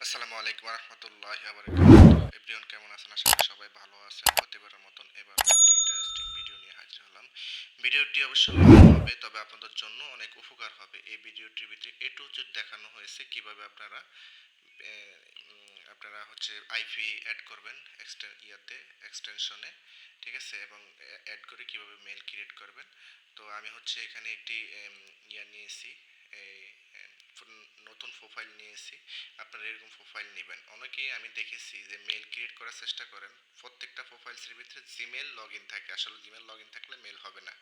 আসসালামু আলাইকুম রহমতুল্লাহি ওয়া বারাকাতুহু। এভরিওয়ান কেমন আছেন? আশা করি সবাই ভালো আছেন। প্রতিবারের মতন এবার একটি ইন্টারেস্টিং ভিডিও নিয়ে হাজির হলাম। ভিডিওটি অবশ্য লং হবে, তবে আপনাদের জন্য অনেক উপকার হবে। এই ভিডিওটির ভিতরে এ টু জেড দেখানো হয়েছে কিভাবে এ, আপনারা হচ্ছে আইপি অ্যাড করবেন এক্সটেনশনে, ঠিক আছে, এবং অ্যাড করে কিভাবে মেল ক্রিয়েট করবেন। তো আমি হচ্ছে এখানে একটি নিয়েছি, এই, এম, নতুন প্রোফাইল নিয়েছি। আপনারা এরকম প্রোফাইল নেবেন। অনেকেই আমি দেখেছি যে মেল ক্রিয়েট করার চেষ্টা করেন, প্রত্যেকটা প্রোফাইলসের ভিতরে জিমেল লগ ইন থাকে। আসলে জিমেল লগ ইন থাকলে মেল হবে না।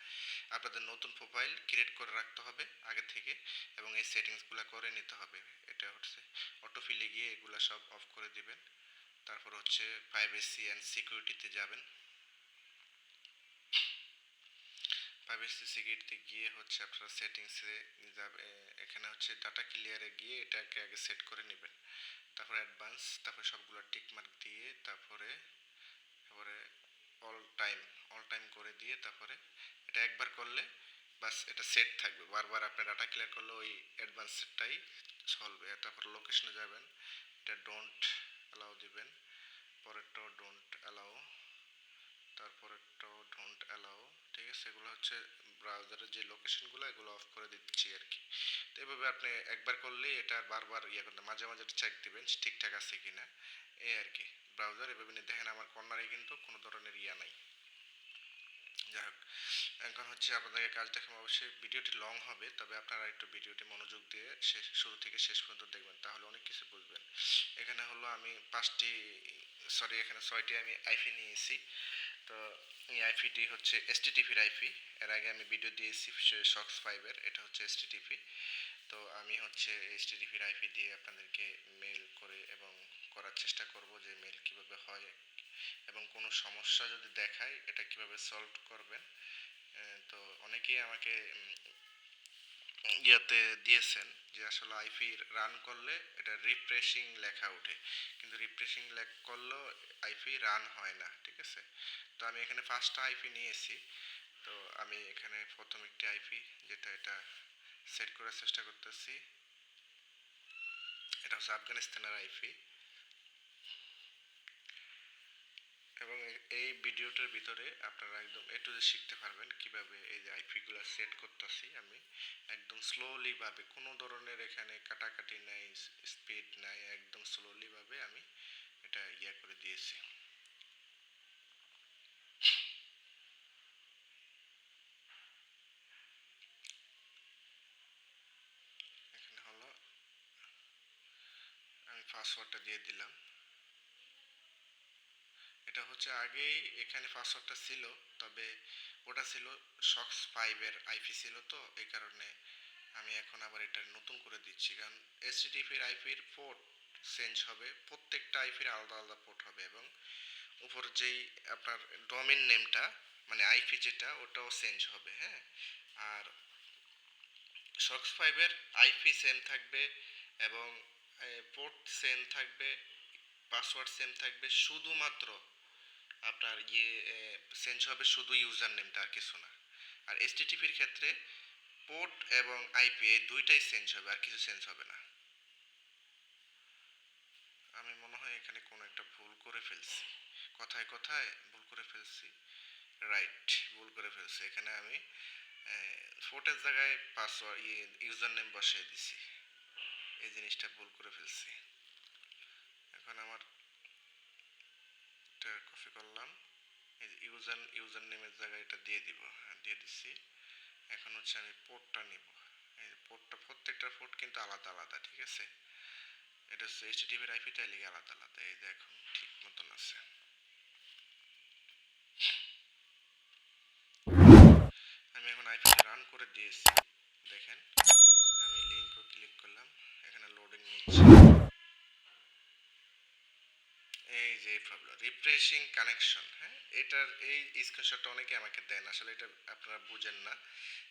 আপনাদের নতুন প্রোফাইল ক্রিয়েট করে রাখতে হবে আগে থেকে, এবং এই সেটিংসগুলো করে নিতে হবে। এটা হচ্ছে অটোফিলে গিয়ে এগুলো সব অফ করে দিবেন। তারপর হচ্ছে প্রাইভেসি অ্যান্ড সিকিউরিটিতে যাবেন। প্রাইভেসি সিকিউরিটিতে গিয়ে হচ্ছে আপনারা সেটিংসে যাবে। এখানে হচ্ছে ডাটা ক্লিয়ারে গিয়ে এটাকে আগে সেট করে নেবেন। তারপরে অ্যাডভান্স, তারপরে সবগুলো টিক মার্ক দিয়ে তারপরে তারপরে অল টাইম অল টাইম করে দিয়ে তারপরে এটা একবার করলে বাস এটা সেট থাকবে। বারবার আপনি ডাটা ক্লিয়ার করলে ওই অ্যাডভান্স সেটটাই চলবে। তারপর লোকেশনে যাবেন, এটা ডোন্ট অ্যালাউ দিবেন, পরেরটাও ডোন্ট অ্যালাউ, তারপরেরটাও ডোন্ট অ্যালাউ, ঠিক আছে। এগুলো হচ্ছে ব্রাউজারের যে লোকেশনগুলো এগুলো অফ করে দিচ্ছি আর কি। তো এভাবে আপনি একবার করলেই এটা বারবার করতে, মাঝে মাঝে চেক দিবেন ঠিকঠাক আছে কিনা, এই আর কি। ব্রাউজার এভাবে নিয়ে দেখেন আমার কর্নারে কিন্তু কোনো ধরনের নাই। যাই হোক, এখন হচ্ছে আপনাদেরকে কাজ দেখাবো। অবশ্যই ভিডিওটি লং হবে, তবে আপনারা একটু ভিডিওটি মনোযোগ দিয়ে শুরু থেকে শেষ পর্যন্ত দেখবেন, তাহলে অনেক কিছু বুঝবেন। এখানে হলো আমি এখানে 6টি আমি আইপি নিয়েছি। তো এই আইপিটি হচ্ছে এসটিটিপির আইপি। এর আগে আমি ভিডিও দিয়েছি শক্স 5-এর, এটা হচ্ছে এসটিটিপি। তো আমি হচ্ছে এসটিটিপির আইপি দিয়ে আপনাদেরকে মেল করে এবং করার চেষ্টা করব যে মেল কিভাবে হয়, এবং কোনো সমস্যা যদি দেখায় এটা কিভাবে সলভ করবেন। তো অনেকেই আমাকে দিয়েছেন যে আসলে আইপি রান করলে এটা রিফ্রেশিং লেখা ওঠে, কিন্তু রিফ্রেশিং করলেও আইপি রান হয় না, ঠিক আছে। তো আমি এখানে 5টা আইপি নিয়েছি। তো আমি এখানে প্রথম একটি আইপি, যেটা এটা সেট করার চেষ্টা করতেছি। এটা হচ্ছে আফগানিস্তানের আইপি, এবং এই ভিডিওটার ভিতরে আপনারা একদম এ টু জেড শিখতে পারবেন কিভাবে এই যে আইপিগুলো সেট করতেছি। আমি একদম স্লোলি ভাবে, কোনো ধরনের এখানে কাটাকাটি নাই, স্পিড নাই, একদম স্লোলি ভাবে আমি এটা করে দিয়েছি। এখানে হলো আমি পাসওয়ার্ডটা দিয়ে দিলাম। এটা হচ্ছে আগেই এখানে পাসওয়ার্ডটা ছিল, তবে ওটা ছিল শক্স 5-এর আইপি ছিল, তো এই কারণে আমি এখন আবার এটা নতুন করে দিচ্ছি। কারণ এইচটিটিপির আইপির পোর্ট চেঞ্জ হবে, প্রত্যেকটা আইপির আলাদা আলাদা পোর্ট হবে, এবং উপর যেই আপনার ডোমেইন নেমটা মানে আইপি যেটা ওটাও চেঞ্জ হবে, হ্যাঁ। আর শক্স 5-এর আইপি সেম থাকবে, এবং পোর্ট সেম থাকবে, পাসওয়ার্ড সেম থাকবে, শুধুমাত্র আপনার চেঞ্জ হবে শুধু ইউজার নেমটা, আর কিছু না। আর এইচটিটিপির ক্ষেত্রে পোর্ট এবং আইপি এই দুইটাই চেঞ্জ হবে, আর কিছু চেঞ্জ হবে না। আমি মনে হয় এখানে কোনো একটা ভুল করে ফেলছি, কথায় কথায় ভুল করে ফেলছি। রাইট, ভুল করে ফেলছি। এখানে আমি পোর্টের জায়গায় পাসওয়ার্ড ইউজার নেম বসিয়ে দিছি, এই জিনিসটা ভুল করে ফেলছি। এখন আমার এটা কপি করলাম, এই ইউজার নেমের জায়গায় এটা দিয়ে দিব। হ্যাঁ, দিয়ে দিচ্ছি। এখন হচ্ছে আমি পোর্টটা নিব। এই পোর্টটা, প্রত্যেকটা পোর্ট কিন্তু আলাদা আলাদা, ঠিক আছে। এটা হচ্ছে এইচটিটিপির আইপিটা লিগে আলাদা আলাদা। এই দেখুন ঠিক মতন আছে। আমি এখন আইপিটা রান করে দিয়েছি, দেখেন। আমি লিঙ্কও ক্লিক করলাম, এখানে লোডিং নিচ্ছে। এই যে প্রবলেম রিফ্রেশিং কানেকশন, হ্যাঁ, এটার এই স্ক্রিনশটটা অনেকে আমাকে দেন, আসলে এটা আপনারা বুঝেন না।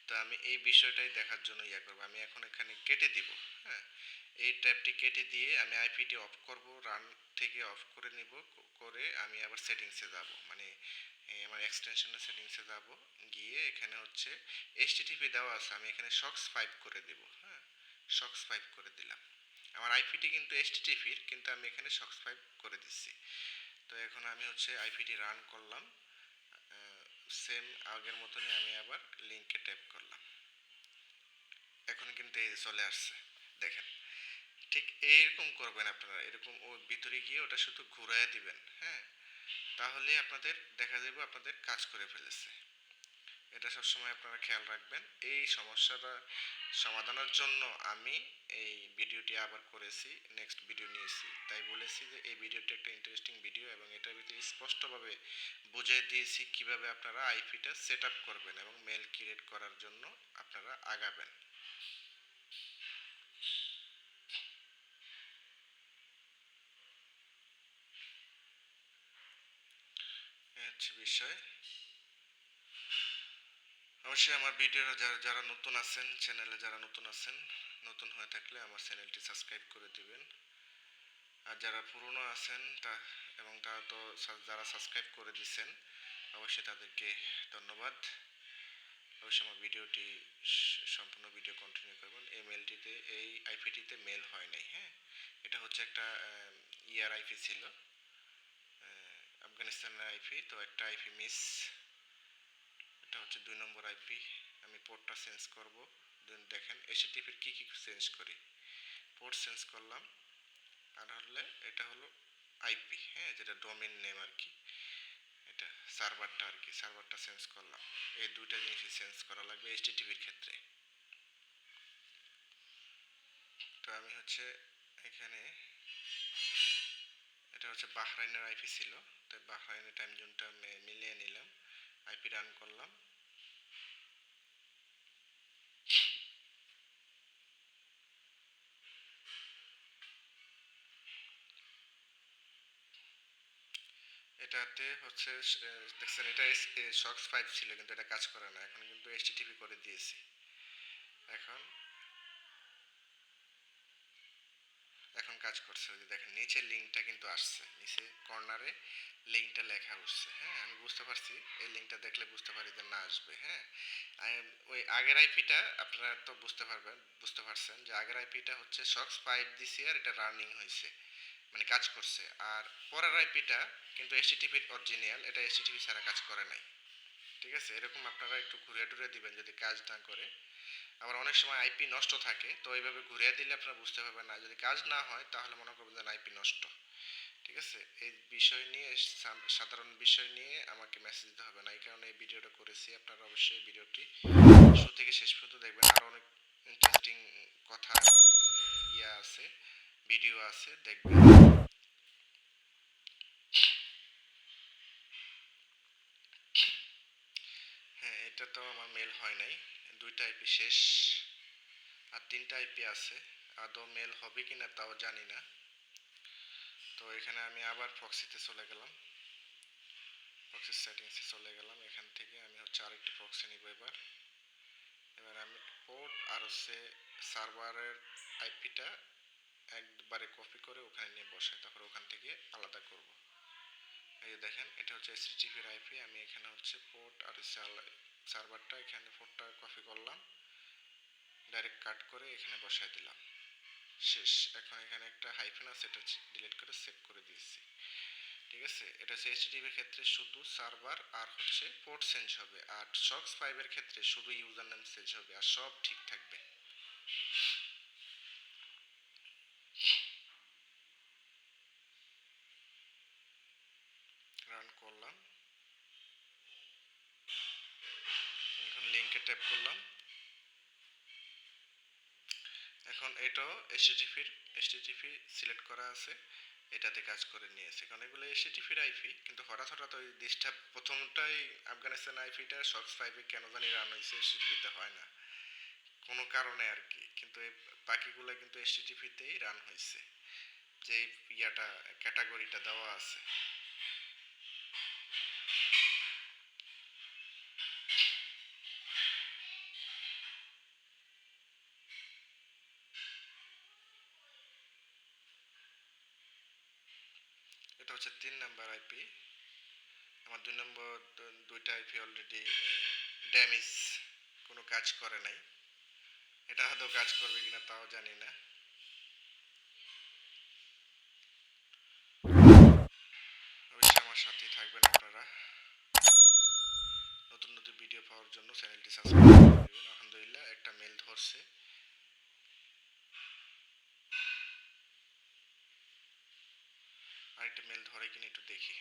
তো আমি এই বিষয়টাই দেখার জন্য করব। আমি এখন এখানে কেটে দিব, হ্যাঁ। এই ট্যাবটি কেটে দিয়ে আমি আইপিটি অফ করব, রান থেকে অফ করে নিব, করে আমি আবার সেটিংসে যাব, মানে আমার এক্সটেনশনের সেটিংসে যাব। গিয়ে এখানে হচ্ছে এইচটিটিপি দেওয়া আছে, আমি এখানে শক্স 5 করে দেব, হ্যাঁ। শক্স 5 করে দিলাম। আমার আইপিটি কিন্তু এইচটিটিপির, কিন্তু আমি এখানে সক্স 5 করে দিচ্ছি। তো এখন আমি হচ্ছে আইপিটি রান করলাম, সেম আগের মতনই আমি আবার লিঙ্কে ট্যাপ করলাম। এখন কিন্তু এই চলে আসছে, দেখেন। ঠিক এইরকম করবেন আপনারা, এরকম ওর ভিতরে গিয়ে ওটা শুধু ঘুরাইয়া দিবেন, হ্যাঁ, তাহলে আপনাদের দেখা যাবে আপনাদের কাজ করে ফেলেছে। এটা সবসময় আপনারা খেয়াল রাখবেন। এই সমস্যাটা সমাধানের জন্য আমি এই ভিডিওটি আবার করেছি, নেক্সট ভিডিও নিয়েছি, তাই বলেছি যে এই ভিডিওটি একটা ইন্টারেস্টিং ভিডিও এবং এটার ভিতরে স্পষ্টভাবে বুঝিয়ে দিয়েছি কিভাবে আপনারা আইপিটা সেট আপ করবেন এবং মেল ক্রিয়েট করার জন্য আপনারা আগাবেন। হচ্ছে বিষয়। অবশ্যই আমার ভিডিওর যারা যারা নতুন আছেন, চ্যানেলে যারা নতুন আছেন, নতুন হয়ে থাকলে আমার চ্যানেলটি সাবস্ক্রাইব করে দিবেন। আর যারা পুরনো আছেন এবং তারা তো যারা সাবস্ক্রাইব করে দিচ্ছেন, অবশ্যই তাদেরকে ধন্যবাদ। অবশ্যই আমার ভিডিওটি সম্পূর্ণ ভিডিও কন্টিনিউ করবেন। এই মেলটিতে, এই আইপিটিতে মেল হয় নাই, হ্যাঁ, এটা হচ্ছে একটা ইয়ার আইপি ছিল, আফগানিস্তানের আইপি, তো একটা আইপি মিস, এটা হচ্ছে 2 নম্বর আইপি। আমি পোর্টটা চেঞ্জ করব। দেখেন এইচটিটিপির কি কি চেঞ্জ করি, পোর্ট চেঞ্জ করলাম, আর হলে এটা হলো আইপি, হ্যাঁ, যেটা ডোমেইন নেম আর কি, এটা সার্ভারটা আর কি, সার্ভারটা চেঞ্জ করলাম। এই দুইটা জিনিসই চেঞ্জ করা লাগবে এইচটিটিপির ক্ষেত্রে। তো আমি হচ্ছে এখানে, এটা হচ্ছে বাহরাইনের আইপি ছিল, তাই বাহরাইনের টাইম জোনটা মিলিয়ে নিলাম, আইপি রান করলাম। এটাতে হচ্ছে দেখছেন, এটা সক্স 5 ছিল কিন্তু এটা কাজ করে না, এখন কিন্তু এইচটিটিপি করে দিয়েছি। এখন এখন কাজ করছে, ওই যে দেখেন নিচে লিঙ্কটা কিন্তু আসছে, নিচে কর্নারে লিঙ্কটা লেখা উঠছে, হ্যাঁ, আমি বুঝতে পারছি, এই লিঙ্কটা দেখলে বুঝতে পারি যে না আসবে, হ্যাঁ। ওই আগের আইপিটা আপনারা তো বুঝতে পারছেন যে আগের আইপিটা হচ্ছে সক্স 5 দিছি আর এটা রানিং হয়েছে, মানে কাজ করছে। আর পরের আইপিটা কিন্তু এইচটিটিপির অরিজিনাল, এটা এইচটিটিপি ছাড়া কাজ করে নাই, ঠিক আছে। এরকম আপনারা একটু ঘুরে টুরে দিবেন যদি কাজ না করে। আবার অনেক সময় আইপি নষ্ট থাকে, তো এইভাবে ঘুরিয়ে দিলে আপনারা বুঝতে পারবেন না, যদি কাজ না হয় তাহলে মনে করবেন যে আইপি নষ্ট, ঠিক আছে। এই বিষয় নিয়ে, সাধারণ বিষয় নিয়ে আমাকে মেসেজ দিতে হবে না, এই কারণে এই ভিডিওটা করেছি। আপনারা অবশ্যই ভিডিওটি শুরু থেকে শেষ পর্যন্ত দেখবেন, আরও অনেক ইন্টারেস্টিং কথা এবং ইয়া আছে, ভিডিও আছে, দেখবেন। হ্যাঁ, এটা তো আমার মেল হয় নাই, 2টা আইপি শেষ, আর 3টা আইপি আছে, আদৌ মেল হবে কিনা তাও জানি না। তো এখানে আমি আবার প্রক্সিতে চলে গেলাম, প্রক্সি সেটিংসে চলে গেলাম, এখান থেকে আমি হচ্ছে আরেকটি প্রক্সি নিব এবার। এবার আমি পোর্ট আর হচ্ছে সার্ভারের আইপিটা একবারে কপি করে ওখানে নিয়ে বসাই, তারপর ওখান থেকে আলাদা করব। এই যে দেখেন, এটা হচ্ছে এইচটিটিপির আইপি, আমি এখানে হচ্ছে পোর্ট আর সার্ভারটা, এখানে পোর্টটা কপি করলাম, ডাইরেক্ট কাট করে এখানে বসাই দিলাম, শেষ। এখন এখানে একটা হাইফেন আছে, এটা ডিলিট করে সেভ করে দিয়েছি, ঠিক আছে। এটা হচ্ছে এইচটিটিপির ক্ষেত্রে শুধু সার্ভার আর হচ্ছে পোর্ট চেঞ্জ হবে, আর সক্স 5 এর ক্ষেত্রে শুধু ইউজার নেম চেঞ্জ হবে, আর সব ঠিক থাকবে। রান করলাম, এখন লিঙ্কে ট্যাপ করলাম। এখন এটাও এইচটিটিপি সিলেক্ট করা আছে, এটাতে কাজ করে নিয়েছে, কারণ এগুলো এইচটিটিপির আইপি, কিন্তু হঠাৎ হঠাৎ ওই ডিস্টার্ব, প্রথমটাই আফগানিস্তান আইপিটা সক্স 5 এ কেন জানি রান হয়েছে, এইচটিটিপিতে হয় না কোনো কারণে আর কি, কিন্তু এই বাকিগুলো কিন্তু এইচটিটিপিতেই রান হয়েছে, যে ইয়াটা ক্যাটাগরিটা দেওয়া আছে। এটা হচ্ছে 3 নাম্বার আইপি, আমার 2 নম্বর, 2টা আইপি অলরেডি ড্যামেজ, কোনো কাজ করে নাই, এটা হয়তো কাজ করবে কিনা তাও জানি না। জন্য চ্যানেলটি সাবস্ক্রাইব করে দেবেন। আলহামদুলিল্লাহ একটা মেল ধরছে। আরেকটা মেল ধরে কিনা একটু দেখি।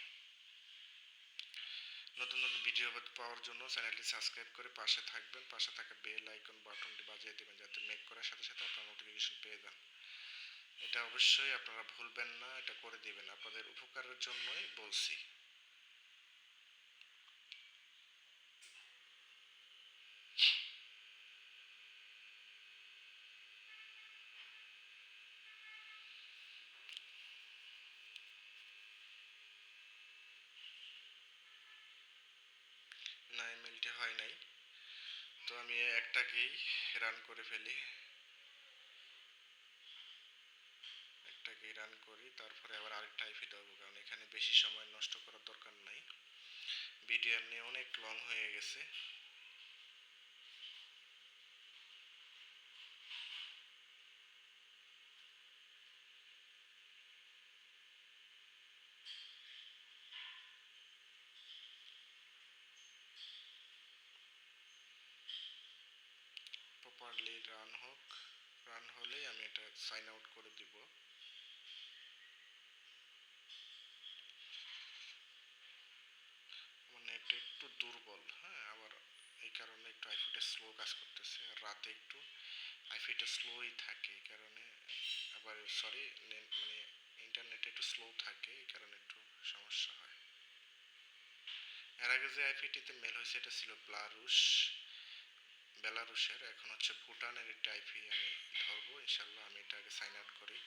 নতুন নতুন ভিডিও পাওয়ার জন্য চ্যানেলটি সাবস্ক্রাইব করে পাশে থাকবেন। পাশে থাকা বেল আইকন বাটনটি বাজিয়ে দেবেন যাতে মেক করার সাথে সাথে আপনারা নোটিফিকেশন পেয়ে যান। এটা অবশ্যই আপনারা ভুলবেন না, এটা করে দিবেন, আপনাদের উপকারের জন্যই বলছি। না, ইমেলটি হয় নাই, তো আমি একটাকেই রান করে ফেলি। একটাকেই রান করি, তারপরে আবার আরেকটা আইপি দেবো, কারণ এখানে বেশি সময় নষ্ট করার দরকার নাই। ভিডিও এমনি অনেক লং হয়ে গেছে। প্রপারলি রান হোক, রান হলেই আমি এটা সাইন আউট করে দিব। আমার নেট একটু দুর্বল, হ্যাঁ, আবার এই কারণে একটু আইফিটা স্লো কাজ করতেছে, আর রাতে একটু আইফিটা স্লোই থাকে, এই কারণে আবার সরি মানে ইন্টারনেটে একটু স্লো থাকে, এই কারণে একটু সমস্যা হয়। এর আগে যে আইপিটিতে মেল হয়েছে এটা ছিল বেলারুশের, এখন হচ্ছে ভুটানের একটা আইপি আমি ধরবো ইনশাল্লাহ। আমি এটা আগে সাইন আউট করি।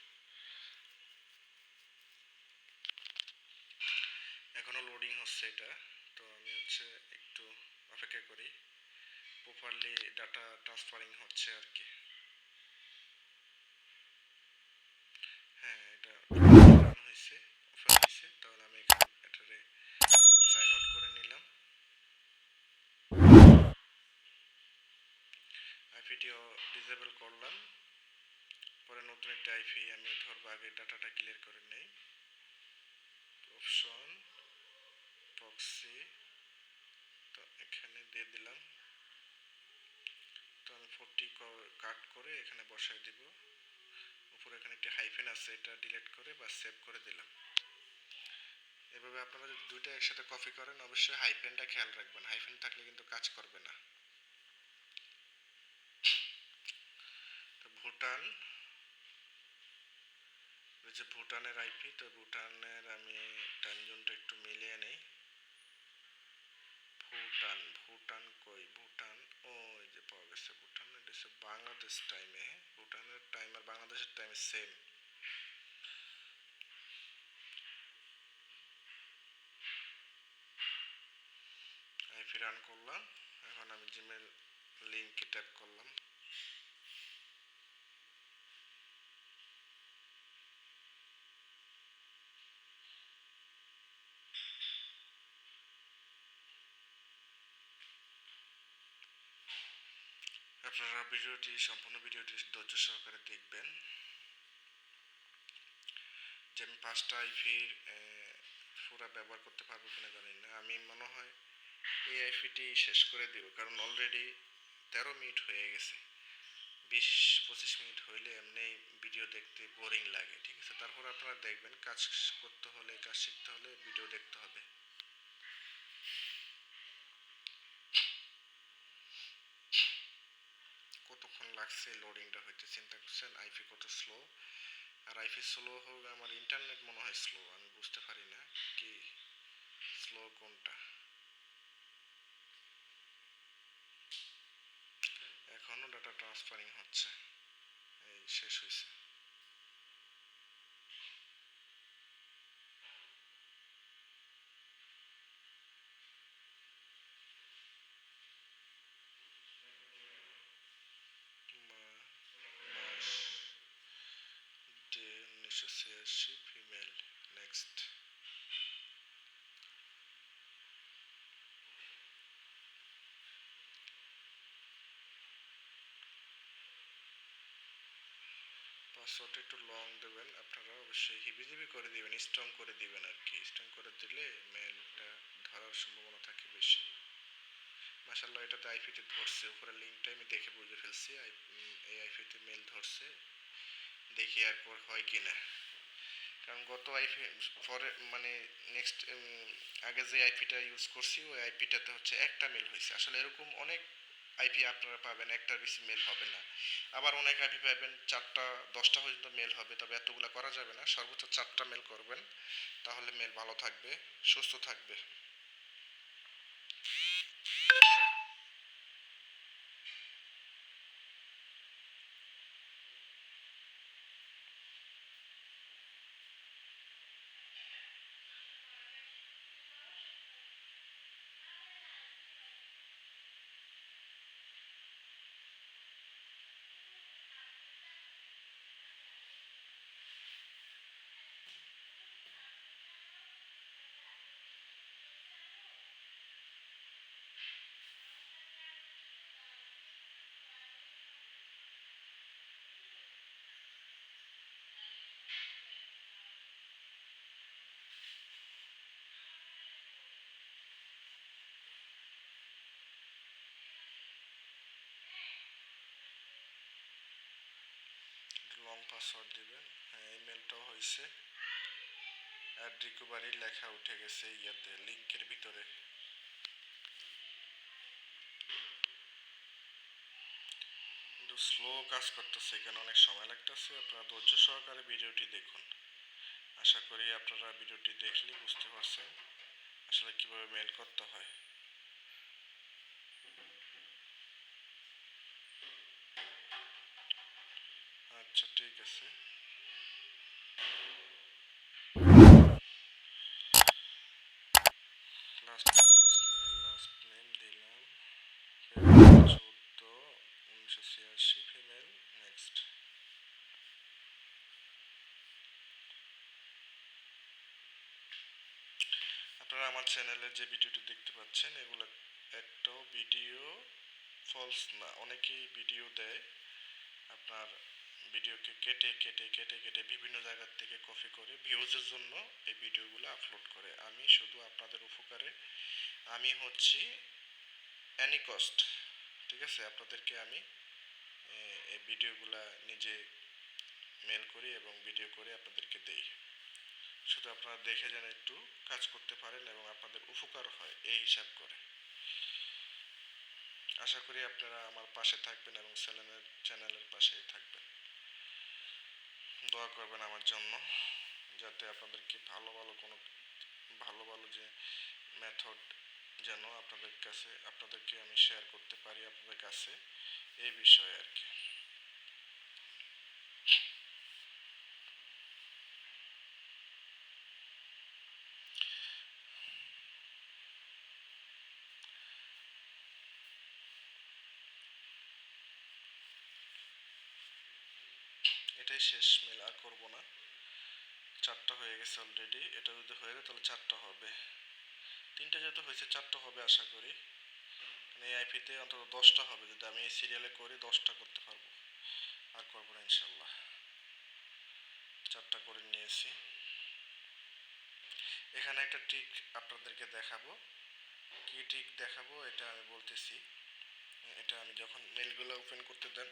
এখনো লোডিং হচ্ছে এটা, তো আমি হচ্ছে একটু অপেক্ষা করি। প্রপারলি ডাটা ট্রান্সফারিং হচ্ছে আর কি। হ্যাঁ, এটা রান হয়েছে, ওপেন হয়েছে, তাহলে আমি এটারে সাইন আউট করে নিলাম। আইপিটিও ডিসেবল করলাম। পরে নতুন একটা আইপি আমি ধরবো, আগে ডাটাটা ক্লিয়ার করে নেই। অপশন প্রক্সি, তো এখানে দিয়ে দিলাম। তো আমি 40 কাট করে এখানে বসাই দিব। উপরে এখানে একটা হাইফেন আছে, এটা ডিলিট করে বা সেভ করে দিলাম। এভাবে আপনারা যদি দুইটা একসাথে কপি করেন অবশ্যই হাইফেনটা খেয়াল রাখবেন, হাইফেন থাকলে কিন্তু কাজ করবে না। তো ভুটান, ওই যে ভুটানের আইপি, তো ভুটানের আমি টাইম জোনটা একটু মিলিয়ে নেই। ভুটান কই, ভুটান ওই যে পাওয়া গেছে। ভুটান এটা হচ্ছে বাংলাদেশ টাইমে, হ্যাঁ, ভুটানের টাইম আর বাংলাদেশের টাইমে সেম। আইপি রান করলাম, এখন আমি জিমেল লিঙ্কে ট্যাপ করলাম। আপনারা সম্পূর্ণ ভিডিওটি ধৈর্য সহকারে দেখবেন। যে আমি 5টা আইপির পুরা ব্যবহার করতে পারবো কিনা জানি না। আমি মনে হয় এই আইপিটি শেষ করে দিব, কারণ অলরেডি 13 মিনিট হয়ে গেছে। 20-25 মিনিট হইলে এমনি ভিডিও দেখতে বোরিং লাগে, ঠিক আছে। তারপর আপনারা দেখবেন, কাজ করতে হলে, কাজ শিখতে হলে ভিডিও দেখতে হবে। কতক্ষণ লাগছে লোডিংটা হইতে চিন্তা করছেন, আইপি কত স্লো। আর আইপি স্লো হোক, আমার ইন্টারনেট মনে হয় স্লো, আমি বুঝতে পারি না কি স্লো কোনটা। এখনো ডাটা ট্রান্সফারিং হচ্ছে, এই শেষ হয়েছে। মাস ডে 1986, ফিমেল, নেক্সট। পাসওয়ার্ডটা একটু লং দেবেন আপনারা, অবশ্যই হিবিজিবি করে দিবেন, স্ট্রং করে দিবেন আর কি। স্ট্রং করে দিলে মেলটা ধরার সম্ভাবনা থাকে বেশি। মাশাআল্লাহ এটাতে আইপিতে ধরছে, উপরে লিঙ্কটা আমি দেখে বুঝে ফেলছি এই আইপিতে মেল ধরছে। দেখি এরপর হয় কিনা, কারণ গত আইপি পরে মানে নেক্সট আগে যে আইপিটা ইউজ করছি ওই আইপিটাতে হচ্ছে একটা মেল হয়েছে। আসলে এরকম অনেক আইপি আপনারা পাবেন, একটার বেশি মেল হবে না। আবার অনেক আইপি পাবেন 4টা 10টা পর্যন্ত মেল হবে, তবে এতগুলো করা যাবে না, সর্বোচ্চ 4টা মেল করবেন, তাহলে মেল ভালো থাকবে, সুস্থ থাকবে। লং পাসওয়ার্ড দিবেন। হ্যাঁ, ইমেলটাও হয়েছে, অ্যাড রিকভারি লেখা উঠে গেছে ইয়াতে লিংকের ভিতরে। একটু স্লো কাজ করতেছে, এখানে অনেক সময় লাগতেছে, আপনারা ধৈর্য সহকারে ভিডিওটি দেখুন। আশা করি আপনারা ভিডিওটি দেখলে বুঝতে পারছেন আসলে কিভাবে মেল করতে হয়। আচ্ছা ঠিক আছে, লাস্ট নেম দিলাম 14/1986 ফিমেল। নেক্সট। আপনারা আমার চ্যানেলে যে ভিডিওটি দেখতে পাচ্ছেন এগুলো একটাও ভিডিও ফলস না। অনেকেই ভিডিও দেয় আপনার ভিডিওকে কেটে কেটে কেটে কেটে বিভিন্ন জায়গার থেকে কপি করে ভিউজের জন্য এই ভিডিওগুলো আপলোড করে। আমি শুধু আপনাদের উপকারে, আমি হচ্ছি অ্যানিকস্ট, ঠিক আছে, আপনাদেরকে আমি এই ভিডিওগুলা নিজে মেল করি এবং ভিডিও করে আপনাদেরকে দেই। শুধু আপনারা দেখে যেন একটু কাজ করতে পারেন এবং আপনাদের উপকার হয় এই হিসাব করে। আশা করি আপনারা আমার পাশে থাকবেন এবং চ্যানেলের পাশেই থাকবেন। দোয়া করবেন আমার জন্য, যাতে আপনাদেরকে ভালো ভালো যে মেথড যেন আপনাদেরকে আমি শেয়ার করতে পারি আপনাদের কাছে, এই বিষয়ে আর কি। এটাই শেষ মেল, আর করবো না। 4টা হয়ে গেছে অলরেডি, এটা যদি হয়ে যায় তাহলে 4টা হবে। 3টা যেহেতু হয়েছে 4টা হবে আশা করি। মানে এই আইপিতে অন্তত 10টা হবে, যদি আমি এই সিরিয়ালে করি 10টা করতে পারবো। আর করবো না ইনশাল্লাহ। 4টা করে নিয়েছি। এখানে একটা ট্রিক আপনাদেরকে দেখাবো। কি ট্রিক দেখাবো এটা আমি বলতেছি। এটা আমি যখন মেলগুলো ওপেন করতে দেন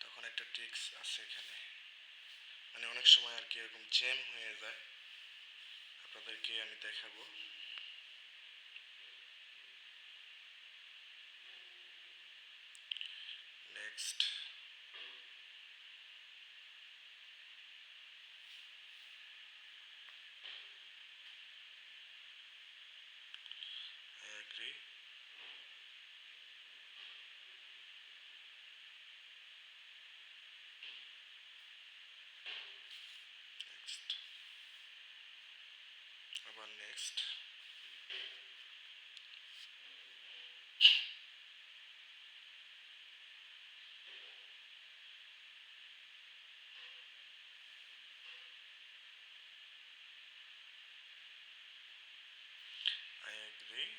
তখন একটা ট্রিক্স আছে এখানে, মানে অনেক সময় আর কি এরকম জ্যাম হয়ে যায়, আপনাদেরকে আমি দেখাবো। নেক্সট। I agree. নেক্সট, আবার নেক্সট। I agree.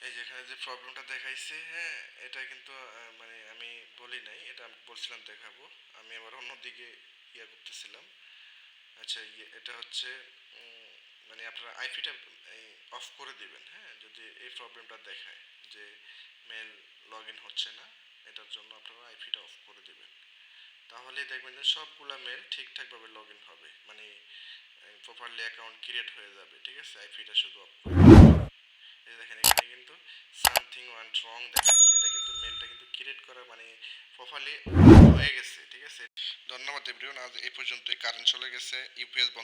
এই যে এখানে যে প্রবলেমটা দেখাইছে, হ্যাঁ, এটা কিন্তু মানে আমি বলি নাই, এটা আমি বলছিলাম দেখাবো, আমি আবার অন্যদিকে ইয়া করতেছিলাম। আচ্ছা, এটা হচ্ছে উম, মানে আপনারা আইপিটা অফ করে দিবেন, হ্যাঁ, যদি এই প্রবলেমটা দেখায় যে মেল লগ ইন হচ্ছে না, এটার জন্য আপনারা আইপিটা অফ করে দিবেন। তাহলে দেখবেন যে সবগুলা মেল ঠিকঠাকভাবে লগ ইন হবে, মানে প্রপারলি অ্যাকাউন্ট ক্রিয়েট হয়ে যাবে, ঠিক আছে, আইপিটা শুধু অফ করে দিবেন। এই দেখেন এখানে কিন্তু সামথিং ওয়ান্ট রং দেখাচ্ছে, এটা কিন্তু মেলটা কিন্তু ক্রিয়েট করা মানে প্রপারলি হয়ে গেছে, ঠিক আছে। ধন্যবাদ এভরিওয়ান, আজ এই পর্যন্তই। কারেন্ট চলে গেছে, ইউপিএস বন্ধ।